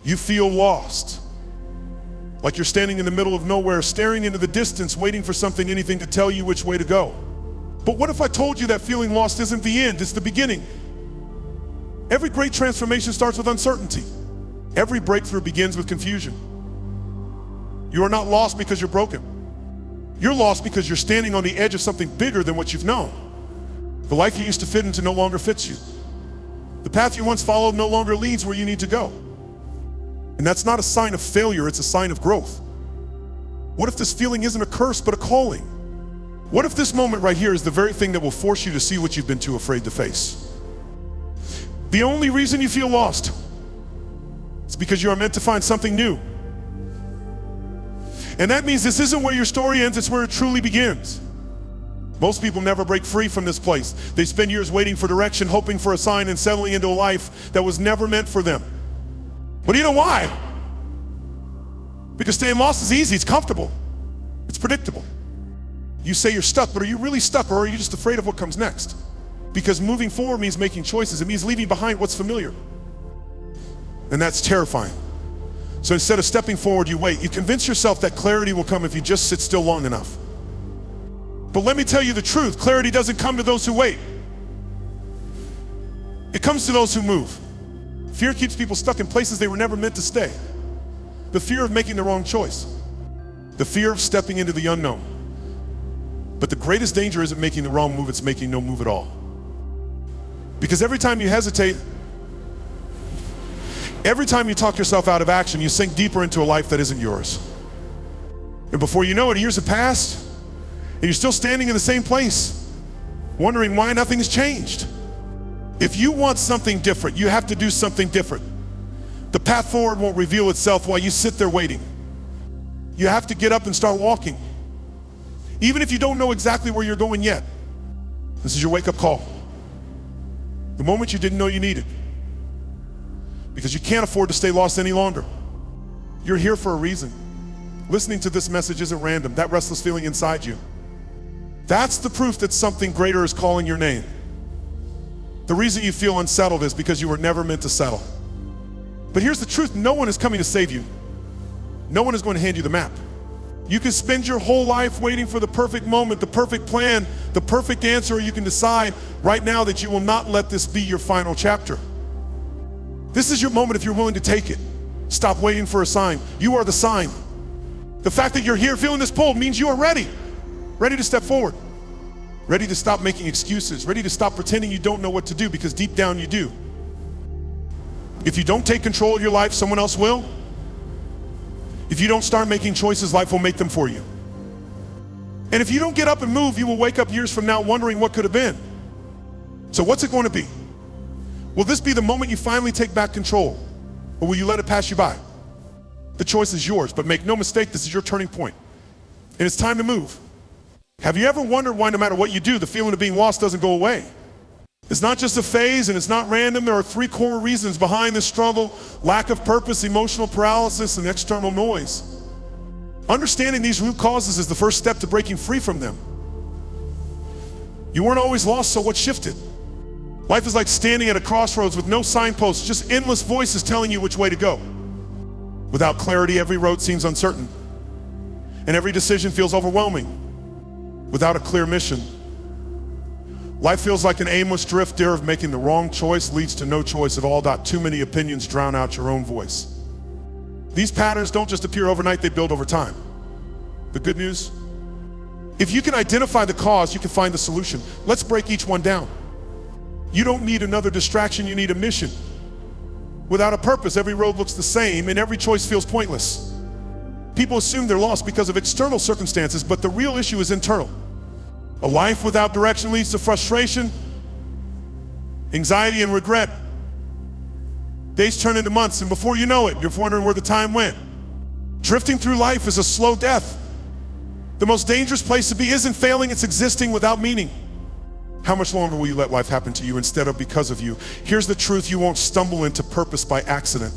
You feel lost, like you're standing in the middle of nowhere, staring into the distance, waiting for something, anything to tell you which way to go. But what if I told you that feeling lost isn't the end, it's the beginning? Every great transformation starts with uncertainty. Every breakthrough begins with confusion. You are not lost because you're broken. You're lost because you're standing on the edge of something bigger than what you've known. The life you used to fit into no longer fits you. The path you once followed no longer leads where you need to go. And that's not a sign of failure, it's a sign of growth. What if this feeling isn't a curse, but a calling? What if this moment right here is the very thing that will force you to see what you've been too afraid to face? The only reason you feel lost is because you are meant to find something new. And that means this isn't where your story ends, it's where it truly begins. Most people never break free from this place. They spend years waiting for direction, hoping for a sign, and settling into a life that was never meant for them. But do you know why? Because staying lost is easy, it's comfortable, it's predictable. You say you're stuck, but are you really stuck, or are you just afraid of what comes next? Because moving forward means making choices. It means leaving behind what's familiar. And that's terrifying. So instead of stepping forward, you wait. You convince yourself that clarity will come if you just sit still long enough. But let me tell you the truth, clarity doesn't come to those who wait. It comes to those who move. Fear keeps people stuck in places they were never meant to stay. The fear of making the wrong choice. The fear of stepping into the unknown. But the greatest danger isn't making the wrong move, it's making no move at all. Because every time you hesitate, every time you talk yourself out of action, you sink deeper into a life that isn't yours. And before you know it, years have passed, and you're still standing in the same place, wondering why nothing's changed. If you want something different, you have to do something different. The path forward won't reveal itself while you sit there waiting. You have to get up and start walking. Even if you don't know exactly where you're going yet, this is your wake-up call. The moment you didn't know you needed. Because you can't afford to stay lost any longer. You're here for a reason. Listening to this message isn't random. That restless feeling inside you, that's the proof that something greater is calling your name. The reason you feel unsettled is because you were never meant to settle. But here's the truth, no one is coming to save you. No one is going to hand you the map. You can spend your whole life waiting for the perfect moment, the perfect plan, the perfect answer, or you can decide right now that you will not let this be your final chapter. This is your moment if you're willing to take it. Stop waiting for a sign. You are the sign. The fact that you're here feeling this pull means you are ready. Ready to step forward. Ready to stop making excuses. Ready to stop pretending you don't know what to do, because deep down you do. If you don't take control of your life, someone else will. If you don't start making choices, life will make them for you. And if you don't get up and move, you will wake up years from now wondering what could have been. So what's it going to be? Will this be the moment you finally take back control? Or will you let it pass you by? The choice is yours, but make no mistake, this is your turning point. And it's time to move. Have you ever wondered why no matter what you do, the feeling of being lost doesn't go away? It's not just a phase, and it's not random. There are three core reasons behind this struggle: lack of purpose, emotional paralysis, and external noise. Understanding these root causes is the first step to breaking free from them. You weren't always lost, so what shifted? Life is like standing at a crossroads with no signposts, just endless voices telling you which way to go. Without clarity, every road seems uncertain, and every decision feels overwhelming. Without a clear mission, life feels like an aimless drift. Fear of making the wrong choice leads to no choice at all. Too many opinions drown out your own voice. These patterns don't just appear overnight, they build over time. The good news, if you can identify the cause, you can find the solution. Let's break each one down. You don't need another distraction, you need a mission. Without a purpose, every road looks the same and every choice feels pointless. People assume they're lost because of external circumstances, but the real issue is internal. A life without direction leads to frustration, anxiety, and regret. Days turn into months, and before you know it, you're wondering where the time went. Drifting through life is a slow death. The most dangerous place to be isn't failing, it's existing without meaning. How much longer will you let life happen to you instead of because of you? Here's the truth, you won't stumble into purpose by accident.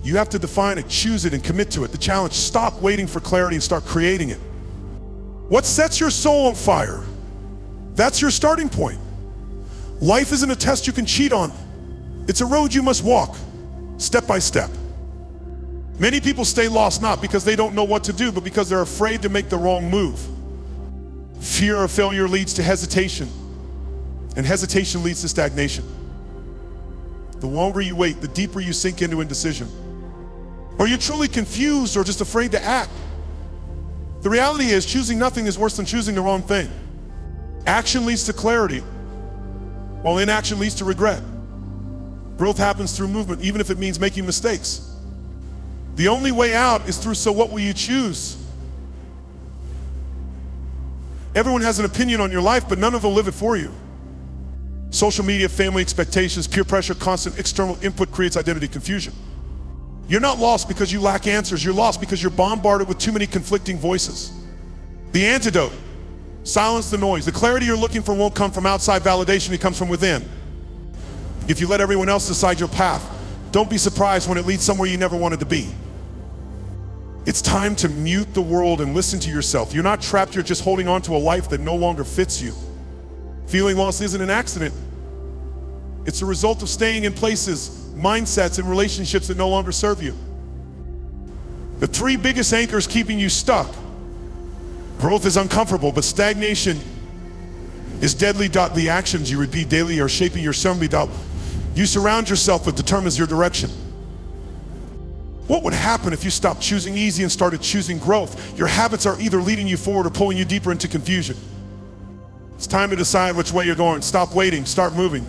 You have to define it, choose it, and commit to it. The challenge, stop waiting for clarity and start creating it. What sets your soul on fire? That's your starting point. Life isn't a test you can cheat on. It's a road you must walk, step by step. Many people stay lost not because they don't know what to do, but because they're afraid to make the wrong move. Fear of failure leads to hesitation, and hesitation leads to stagnation. The longer you wait, the deeper you sink into indecision. Or you're truly confused or just afraid to act. The reality is, choosing nothing is worse than choosing the wrong thing. Action leads to clarity, while inaction leads to regret. Growth happens through movement, even if it means making mistakes. The only way out is through so what will you choose? Everyone has an opinion on your life, but none of them will live it for you. Social media, family expectations, peer pressure, constant external input creates identity confusion. You're not lost because you lack answers. You're lost because you're bombarded with too many conflicting voices. The antidote: silence the noise. The clarity you're looking for won't come from outside validation, it comes from within. If you let everyone else decide your path, don't be surprised when it leads somewhere you never wanted to be. It's time to mute the world and listen to yourself. You're not trapped, you're just holding on to a life that no longer fits you. Feeling lost isn't an accident. It's a result of staying in places, mindsets, and relationships that no longer serve you. The three biggest anchors keeping you stuck: growth is uncomfortable, but stagnation is deadly. The actions you repeat daily are shaping your certainty. You surround yourself with determines your direction. What would happen if you stopped choosing easy and started choosing growth? Your habits are either leading you forward or pulling you deeper into confusion. It's time to decide which way you're going. Stop waiting, start moving.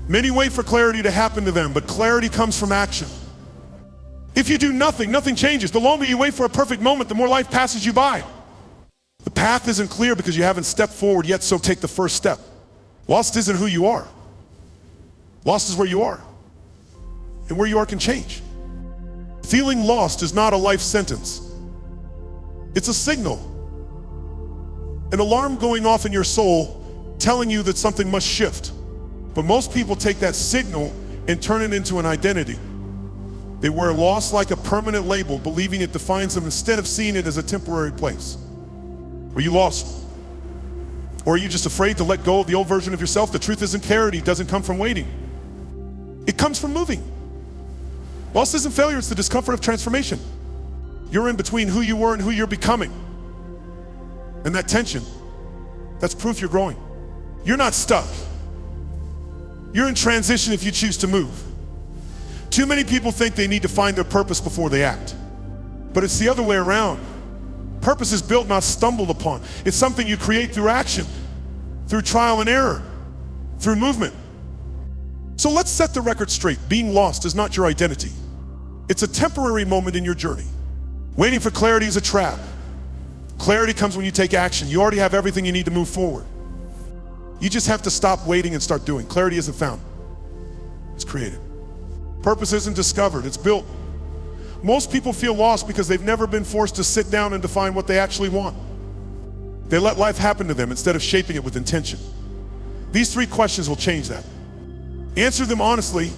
Many wait for clarity to happen to them, but clarity comes from action. If you do nothing, nothing changes. The longer you wait for a perfect moment, the more life passes you by. The path isn't clear because you haven't stepped forward yet, so take the first step. Lost isn't who you are. Lost is where you are. And where you are can change. Feeling lost is not a life sentence. It's a signal. An alarm going off in your soul telling you that something must shift. But most people take that signal and turn it into an identity. They wear lost like a permanent label, believing it defines them instead of seeing it as a temporary place. Were you lost? Or are you just afraid to let go of the old version of yourself? The truth isn't clarity doesn't come from waiting. It comes from moving. Lost isn't failure, it's the discomfort of transformation. You're in between who you were and who you're becoming. And that tension, that's proof you're growing. You're not stuck. You're in transition if you choose to move. Too many people think they need to find their purpose before they act. But it's the other way around. Purpose is built, not stumbled upon. It's something you create through action, through trial and error, through movement. So let's set the record straight. Being lost is not your identity. It's a temporary moment in your journey. Waiting for clarity is a trap. Clarity comes when you take action. You already have everything you need to move forward. You just have to stop waiting and start doing. Clarity isn't found. It's created. Purpose isn't discovered, it's built. Most people feel lost because they've never been forced to sit down and define what they actually want. They let life happen to them instead of shaping it with intention. These three questions will change that. Answer them honestly,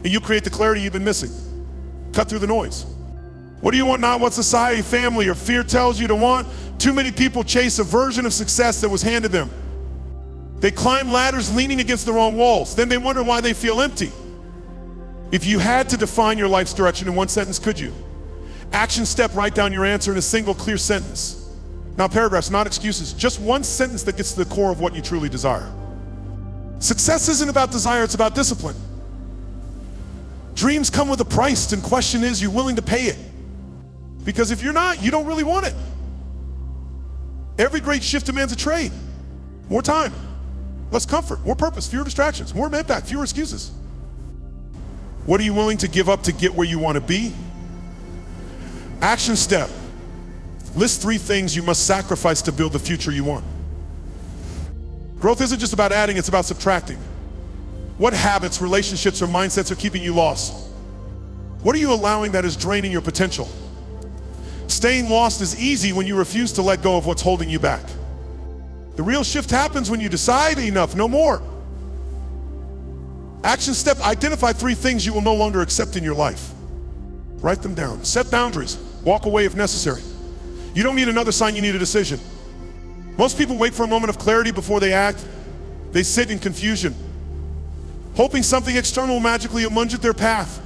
and you create the clarity you've been missing. Cut through the noise. What do you want, not what society, family, or fear tells you to want? Too many people chase a version of success that was handed them. They climb ladders leaning against the wrong walls. Then they wonder why they feel empty. If you had to define your life's direction in one sentence, could you? Action step, write down your answer in a single clear sentence. Not paragraphs, not excuses, just one sentence that gets to the core of what you truly desire. Success isn't about desire, it's about discipline. Dreams come with a price, and the question is, you willing to pay it? Because if you're not, you don't really want it. Every great shift demands a trade. More time, less comfort, more purpose, fewer distractions, more impact, fewer excuses. What are you willing to give up to get where you want to be? Action step. List 3 things you must sacrifice to build the future you want. Growth isn't just about adding, it's about subtracting. What habits, relationships, or mindsets are keeping you lost? What are you allowing that is draining your potential? Staying lost is easy when you refuse to let go of what's holding you back. The real shift happens when you decide enough, no more. Action step, identify 3 things you will no longer accept in your life. Write them down. Set boundaries. Walk away if necessary. You don't need another sign, you need a decision. Most people wait for a moment of clarity before they act. They sit in confusion, hoping something external will magically emerge at their path.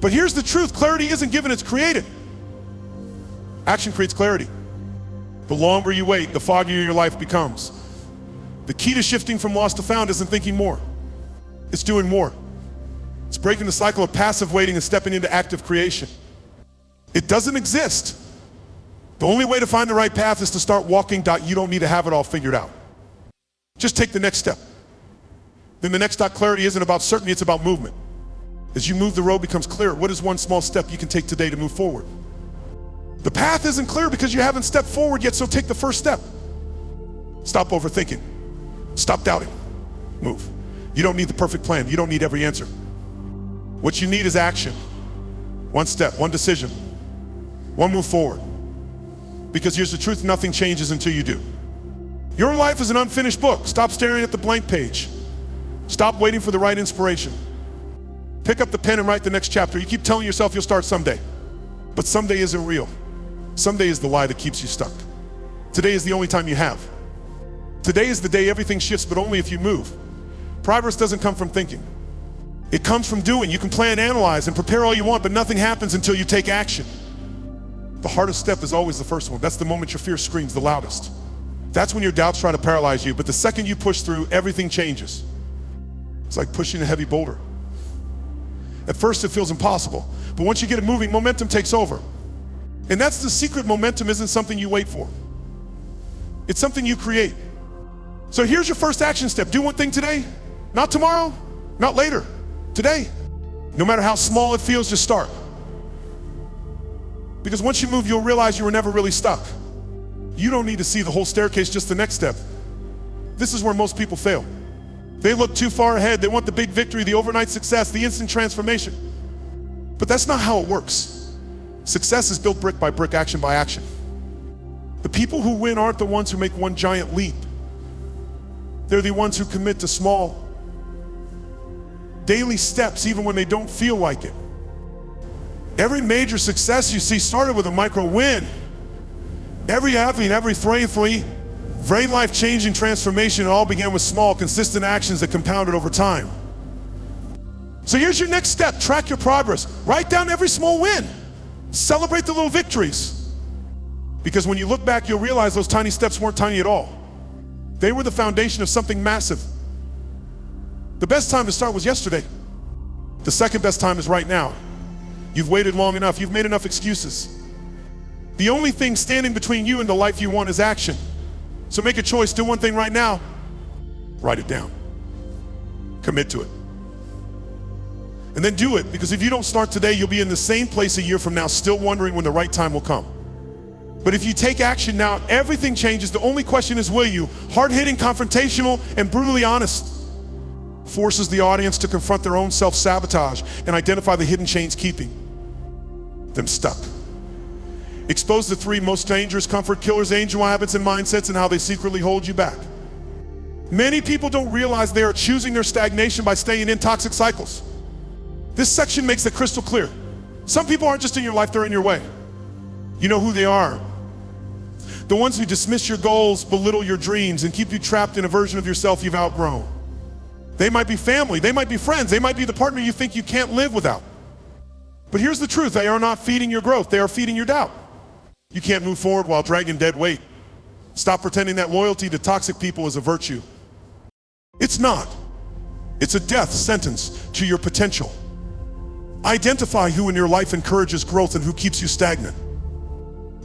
But here's the truth, clarity isn't given, it's created. Action creates clarity. The longer you wait, the foggier your life becomes. The key to shifting from lost to found isn't thinking more, it's doing more. It's breaking the cycle of passive waiting and stepping into active creation. It doesn't exist. The only way to find the right path is to start walking. You don't need to have it all figured out. Just take the next step. Then the next dot, clarity isn't about certainty, it's about movement. As you move, the road becomes clear. What is one small step you can take today to move forward? The path isn't clear because you haven't stepped forward yet, so take the first step. Stop overthinking. Stop doubting. Move. You don't need the perfect plan. You don't need every answer. What you need is action. One step, one decision, one move forward. Because here's the truth, nothing changes until you do. Your life is an unfinished book. Stop staring at the blank page. Stop waiting for the right inspiration. Pick up the pen and write the next chapter. You keep telling yourself you'll start someday, but someday isn't real. Someday is the lie that keeps you stuck. Today is the only time you have. Today is the day everything shifts, but only if you move. Progress doesn't come from thinking. It comes from doing. You can plan, analyze, and prepare all you want, but nothing happens until you take action. The hardest step is always the first one. That's the moment your fear screams the loudest. That's when your doubts try to paralyze you, but the second you push through, everything changes. It's like pushing a heavy boulder. At first it feels impossible, but once you get it moving, momentum takes over. And that's the secret. Momentum isn't something you wait for. It's something you create. So here's your first action step. Do one thing today, not tomorrow, not later, today. No matter how small it feels, just start. Because once you move, you'll realize you were never really stuck. You don't need to see the whole staircase, just the next step. This is where most people fail. They look too far ahead. They want the big victory, the overnight success, the instant transformation. But that's not how it works. Success is built brick by brick, action by action. The people who win aren't the ones who make one giant leap. They're the ones who commit to small, daily steps, even when they don't feel like it. Every major success you see started with a micro win. Every athlete, every very life-changing transformation, it all began with small, consistent actions that compounded over time. So here's your next step. Track your progress. Write down every small win. Celebrate the little victories. Because when you look back, you'll realize those tiny steps weren't tiny at all. They were the foundation of something massive. The best time to start was yesterday. The second best time is right now. You've waited long enough. You've made enough excuses. The only thing standing between you and the life you want is action. So make a choice. Do one thing right now. Write it down. Commit to it. And then do it, because if you don't start today, you'll be in the same place a year from now, still wondering when the right time will come. But if you take action now, everything changes. The only question is, will you? Hard-hitting, confrontational, and brutally honest. Forces the audience to confront their own self-sabotage and identify the hidden chains keeping them stuck. Expose the three most dangerous comfort killers, angel habits, and mindsets, and how they secretly hold you back. Many people don't realize they are choosing their stagnation by staying in toxic cycles. This section makes it crystal clear. Some people aren't just in your life, they're in your way. You know who they are. The ones who dismiss your goals, belittle your dreams, and keep you trapped in a version of yourself you've outgrown. They might be family, they might be friends, they might be the partner you think you can't live without. But here's the truth, they are not feeding your growth, they are feeding your doubt. You can't move forward while dragging dead weight. Stop pretending that loyalty to toxic people is a virtue. It's not. It's a death sentence to your potential. Identify who in your life encourages growth and who keeps you stagnant.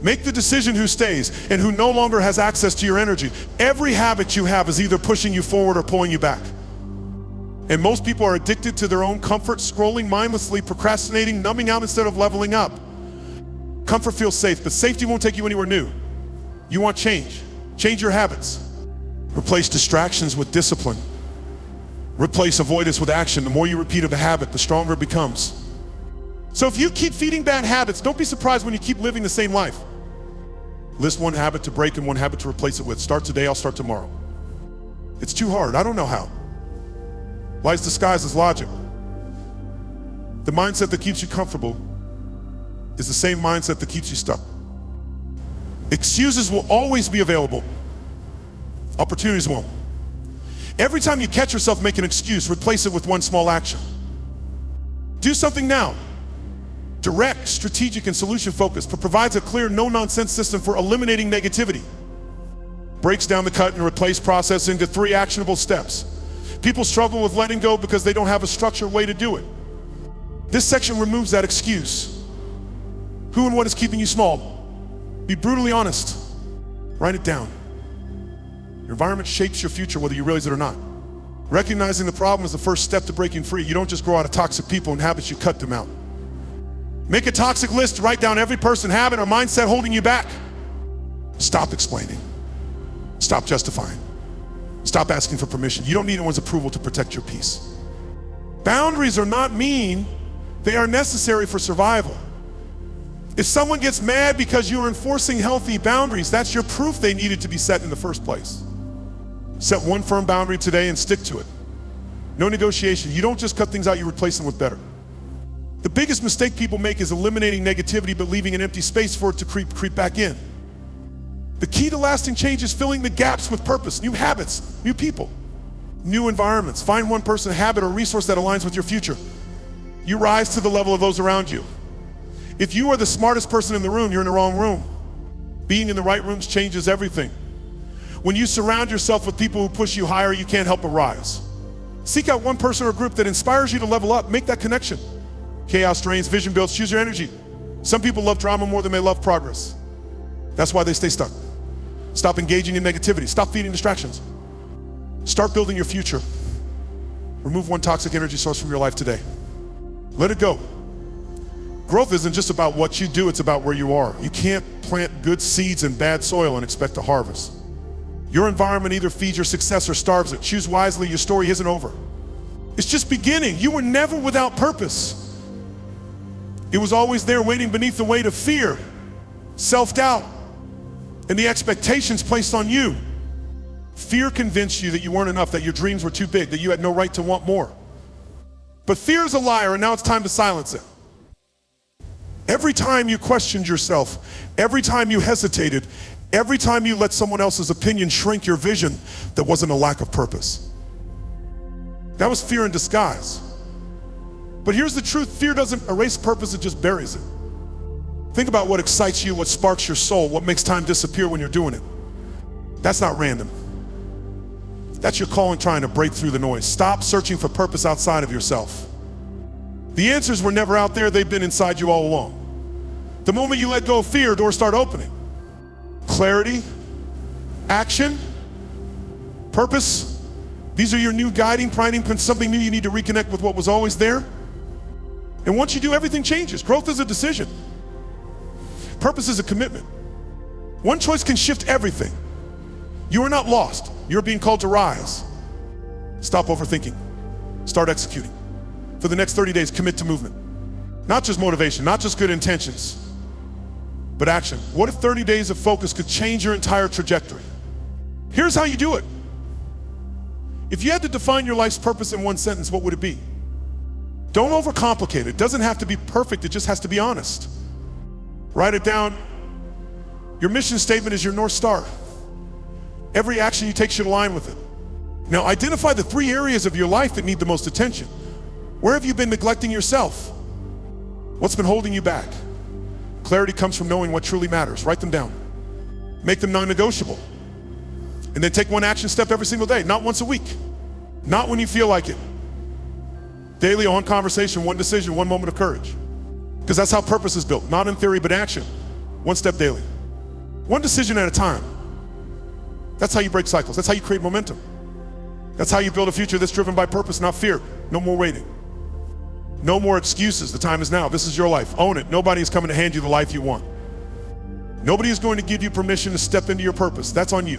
Make the decision who stays and who no longer has access to your energy. Every habit you have is either pushing you forward or pulling you back. And most people are addicted to their own comfort, scrolling mindlessly, procrastinating, numbing out instead of leveling up. Comfort feels safe, but safety won't take you anywhere new. You want change. Change your habits. Replace distractions with discipline. Replace avoidance with action. The more you repeat of the habit, the stronger it becomes. So if you keep feeding bad habits, don't be surprised when you keep living the same life. List one habit to break and one habit to replace it with. Start today, I'll start tomorrow. It's too hard, I don't know how. Lies disguised as logic. The mindset that keeps you comfortable is the same mindset that keeps you stuck. Excuses will always be available. Opportunities won't. Every time you catch yourself make an excuse, replace it with one small action. Do something now. direct, strategic, and solution-focused, but provides a clear, no-nonsense system for eliminating negativity. Breaks down the cut and replace process into 3 actionable steps. People struggle with letting go because they don't have a structured way to do it. This section removes that excuse. Who and what is keeping you small? Be brutally honest. Write it down. Your environment shapes your future whether you realize it or not. Recognizing the problem is the first step to breaking free. You don't just grow out of toxic people and habits, you cut them out. Make a toxic list, write down every person, habit, or mindset holding you back. Stop explaining. Stop justifying. Stop asking for permission. You don't need anyone's approval to protect your peace. Boundaries are not mean, they are necessary for survival. If someone gets mad because you're enforcing healthy boundaries, that's your proof they needed to be set in the first place. Set one firm boundary today and stick to it. No negotiation. You don't just cut things out, you replace them with better. The biggest mistake people make is eliminating negativity but leaving an empty space for it to creep back in. The key to lasting change is filling the gaps with purpose, new habits, new people, new environments. Find one person, habit, or resource that aligns with your future. You rise to the level of those around you. If you are the smartest person in the room, you're in the wrong room. Being in the right rooms changes everything. When you surround yourself with people who push you higher, you can't help but rise. Seek out one person or group that inspires you to level up. Make that connection. Chaos drains, vision builds. Choose your energy. Some people love drama more than they love progress. That's why they stay stuck. Stop engaging in negativity. Stop feeding distractions. Start building your future. Remove one toxic energy source from your life today. Let it go. Growth isn't just about what you do, it's about where you are. You can't plant good seeds in bad soil and expect to harvest. Your environment either feeds your success or starves it. Choose wisely, your story isn't over. It's just beginning. You were never without purpose. It was always there waiting beneath the weight of fear, self-doubt, and the expectations placed on you. Fear convinced you that you weren't enough, that your dreams were too big, that you had no right to want more. But fear is a liar, and now it's time to silence it. Every time you questioned yourself, every time you hesitated, every time you let someone else's opinion shrink your vision, there wasn't a lack of purpose. That was fear in disguise. But here's the truth, fear doesn't erase purpose, it just buries it. Think about what excites you, what sparks your soul, what makes time disappear when you're doing it. That's not random. That's your calling trying to break through the noise. Stop searching for purpose outside of yourself. The answers were never out there, they've been inside you all along. The moment you let go of fear, doors start opening. Clarity, action, purpose. These are your new guiding principles, something new you need to reconnect with what was always there. And once you do, everything changes. Growth is a decision. Purpose is a commitment. One choice can shift everything. You are not lost. You're being called to rise. Stop overthinking. Start executing. For the next 30 days, commit to movement. Not just motivation, not just good intentions, but action. What if 30 days of focus could change your entire trajectory? Here's how you do it. If you had to define your life's purpose in one sentence, what would it be? Don't overcomplicate it. It doesn't have to be perfect, it just has to be honest. Write it down. Your mission statement is your North Star. Every action you take should align with it. Now identify the 3 areas of your life that need the most attention. Where have you been neglecting yourself? What's been holding you back? Clarity comes from knowing what truly matters. Write them down. Make them non-negotiable. And then take one action step every single day, not once a week. Not when you feel like it. Daily, on conversation, one decision, one moment of courage. Because that's how purpose is built, not in theory, but action. One step daily. One decision at a time. That's how you break cycles. That's how you create momentum. That's how you build a future that's driven by purpose, not fear. No more waiting. No more excuses. The time is now. This is your life. Own it. Nobody is coming to hand you the life you want. Nobody is going to give you permission to step into your purpose. That's on you.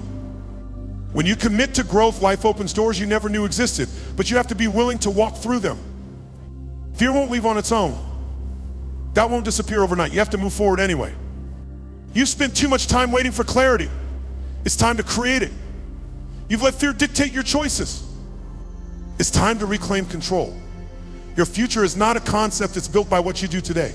When you commit to growth, life opens doors you never knew existed, but you have to be willing to walk through them. Fear won't leave on its own. That won't disappear overnight. You have to move forward anyway. You've spent too much time waiting for clarity. It's time to create it. You've let fear dictate your choices. It's time to reclaim control. Your future is not a concept, it's built by what you do today.